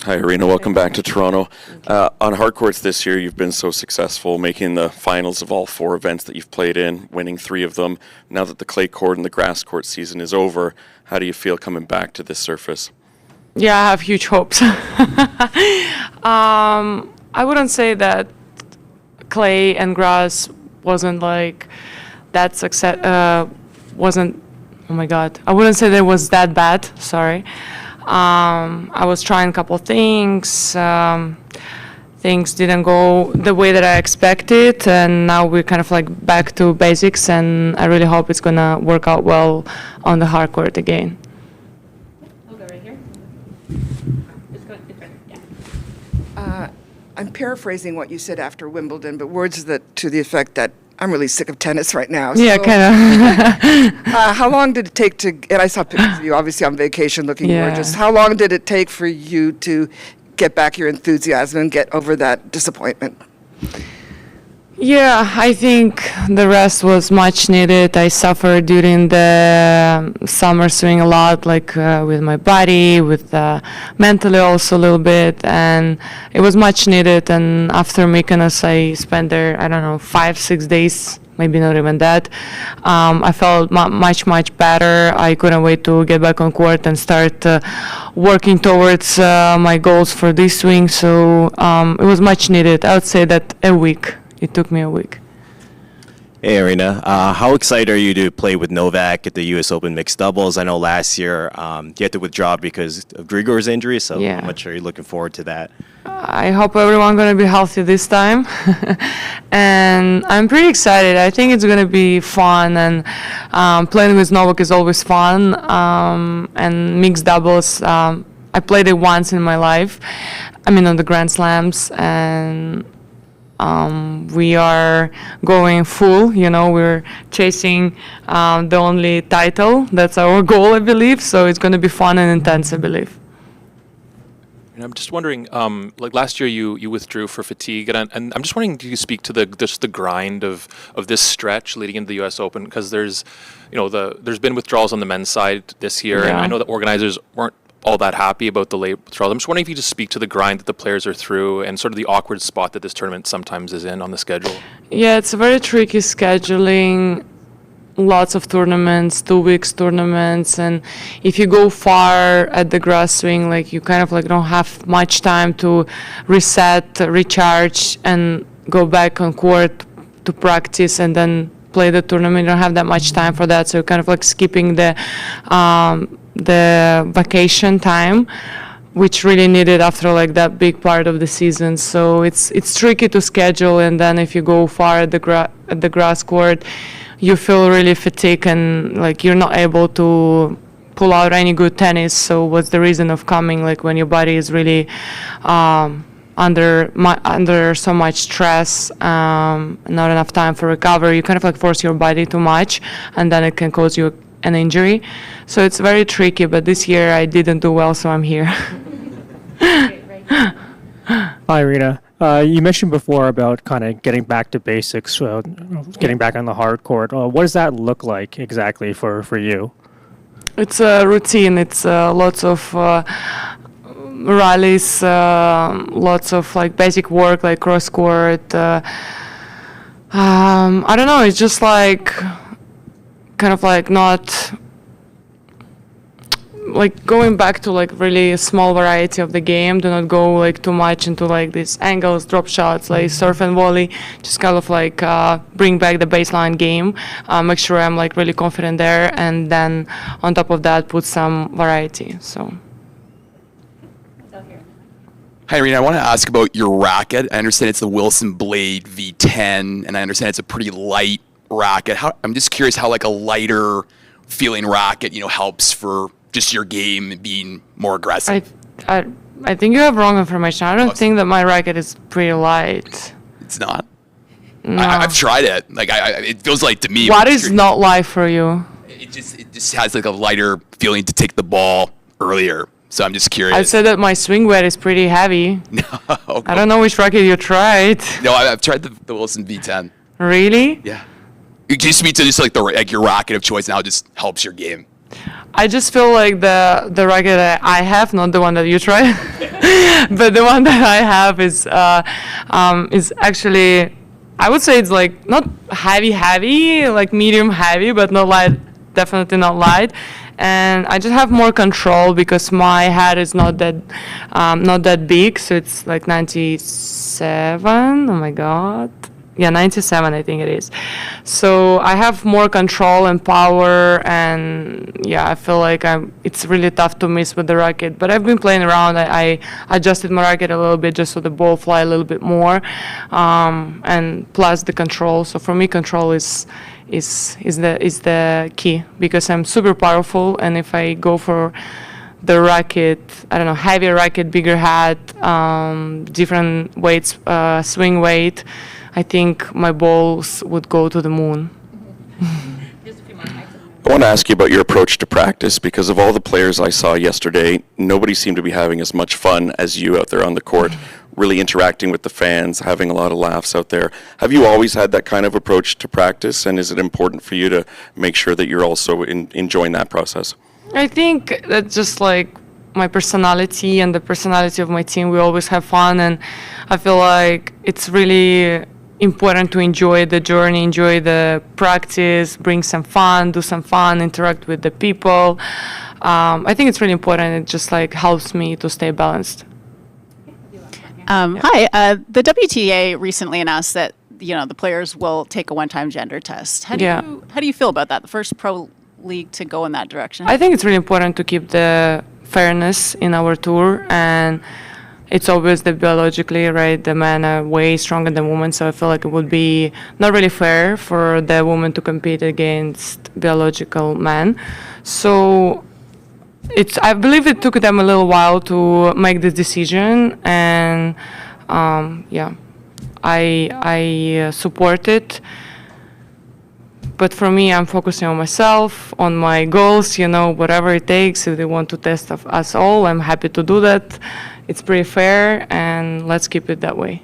Hi, Aryna. Welcome back to Toronto. On hard courts this year, you've been so successful, making the finals of all 4 events that you've played in, winning 3 of them. Now that the clay court and the grass court season is over, how do you feel coming back to this surface? Yeah, I have huge hopes. I wouldn't say that clay and grass wasn't like that success. Wasn't. Oh my God! I wouldn't say that it was that bad. Sorry. I was trying a couple things. Things didn't go the way that I expected, and now we're kind of like back to basics. And I really hope it's gonna work out well on the hard court again. I'll go right here. It's right. Yeah. I'm paraphrasing what you said after Wimbledon, but words that to the effect that I'm really sick of tennis right now. Yeah, So, kind of. how long did it take to, and I saw pictures of you obviously on vacation looking Yeah. gorgeous. How long did it take for you to get back your enthusiasm and get over that disappointment? Yeah, I think the rest was much needed. I suffered during the summer swing a lot, like with my body, with mentally also a little bit, and it was much needed. And after Mykonos, I spent there, I don't know, 5-6 days, maybe not even that. I felt much better. I couldn't wait to get back on court and start working towards my goals for this swing. So it was much needed. I would say that a week. It took me a week. Hey, Aryna. How excited are you to play with Novak at the U.S. Open mixed doubles? I know last year you had to withdraw because of Grigor's injury, so Yeah. how much are you looking forward to that? I hope everyone's going to be healthy this time. And I'm pretty excited. I think it's going to be fun. And playing with Novak is always fun. And mixed doubles, I played it once in my life. I mean, on the Grand Slams. And we are going full, we're chasing the only title. That's our goal, I believe. So it's going to be fun and intense, I believe. And I'm just wondering, like last year you withdrew for fatigue, and I'm just wondering, do you speak to the grind of this stretch leading into the U.S. Open? Because there's been withdrawals on the men's side this year, and Yeah. I know that organizers weren't all that happy about the late withdrawals. I'm just wondering if you just speak to the grind that the players are through and sort of the awkward spot that this tournament sometimes is in on the schedule. Yeah, it's a very tricky scheduling. Lots of tournaments, 2 weeks tournaments, and if you go far at the grass swing, like you kind of like don't have much time to reset, recharge, and go back on court to practice and then play the tournament. You don't have that much time for that, so you're kind of like skipping the vacation time, which really needed after like that big part of the season. So it's tricky to schedule, and then if you go far at the grass court, you feel really fatigued and like you're not able to pull out any good tennis. So what's the reason of coming, like when your body is really under so much stress, not enough time for recovery? You kind of like force your body too much, and then it can cause you an injury. So it's very tricky, but this year I didn't do well, so I'm here. Right. Hi, Aryna. You mentioned before about kind of getting back to basics, getting back on the hard court. What does that look like exactly for you? It's a routine. It's lots of rallies, lots of like basic work, like cross court. I don't know. It's just like kind of like not like going back to like really a small variety of the game. Do not go like too much into like these angles, drop shots, like surf and volley. Just kind of like bring back the baseline game. Make sure I'm like really confident there, and then on top of that put some variety. So. Hi, Aryna. I want to ask about your racket. I understand it's the Wilson Blade V10, and I understand it's a pretty light racket. I'm just curious how like a lighter feeling racket, helps for just your game being more aggressive. I think you have wrong information. I don't think that my racket is pretty light. It's not? No. I've tried it. Like it feels like to me. What is not light for you? It just has like a lighter feeling to take the ball earlier. So I'm just curious. I'd say that my swing weight is pretty heavy. No. I don't know which racket you tried. No, I've tried the Wilson V10. Really? Yeah. It used to be just like your racket of choice now just helps your game. I just feel like the racket that I have, not the one that you tried. but the one that I have is actually, I would say it's like not heavy, like medium heavy, but not light, definitely not light. And I just have more control because my head is not that big, so it's like 97. Oh my god. Yeah, 97, I think it is. So I have more control and power, and yeah, I feel like it's really tough to miss with the racket. But I've been playing around. I adjusted my racket a little bit just so the ball fly a little bit more, and plus the control. So for me, control is the key because I'm super powerful, and if I go for the racket, I don't know, heavier racket, bigger head, different weights, swing weight, I think my balls would go to the moon. I want to ask you about your approach to practice because of all the players I saw yesterday, nobody seemed to be having as much fun as you out there on the court, really interacting with the fans, having a lot of laughs out there. Have you always had that kind of approach to practice, and is it important for you to make sure that you're also enjoying that process? I think that's just like my personality and the personality of my team. We always have fun, and I feel like it's really important to enjoy the journey, enjoy the practice, bring some fun, do some fun, interact with the people. I think it's really important. It just like helps me to stay balanced. Hi, the WTA recently announced that the players will take a one-time gender test. How do you feel about that? The first pro league to go in that direction. I think it's really important to keep the fairness in our tour, and it's obvious that biologically, right, the men are way stronger than women, so I feel like it would be not really fair for the woman to compete against biological men. So I believe it took them a little while to make this decision, and I support it. But for me, I'm focusing on myself, on my goals, whatever it takes. If they want to test us all, I'm happy to do that. It's pretty fair, and let's keep it that way.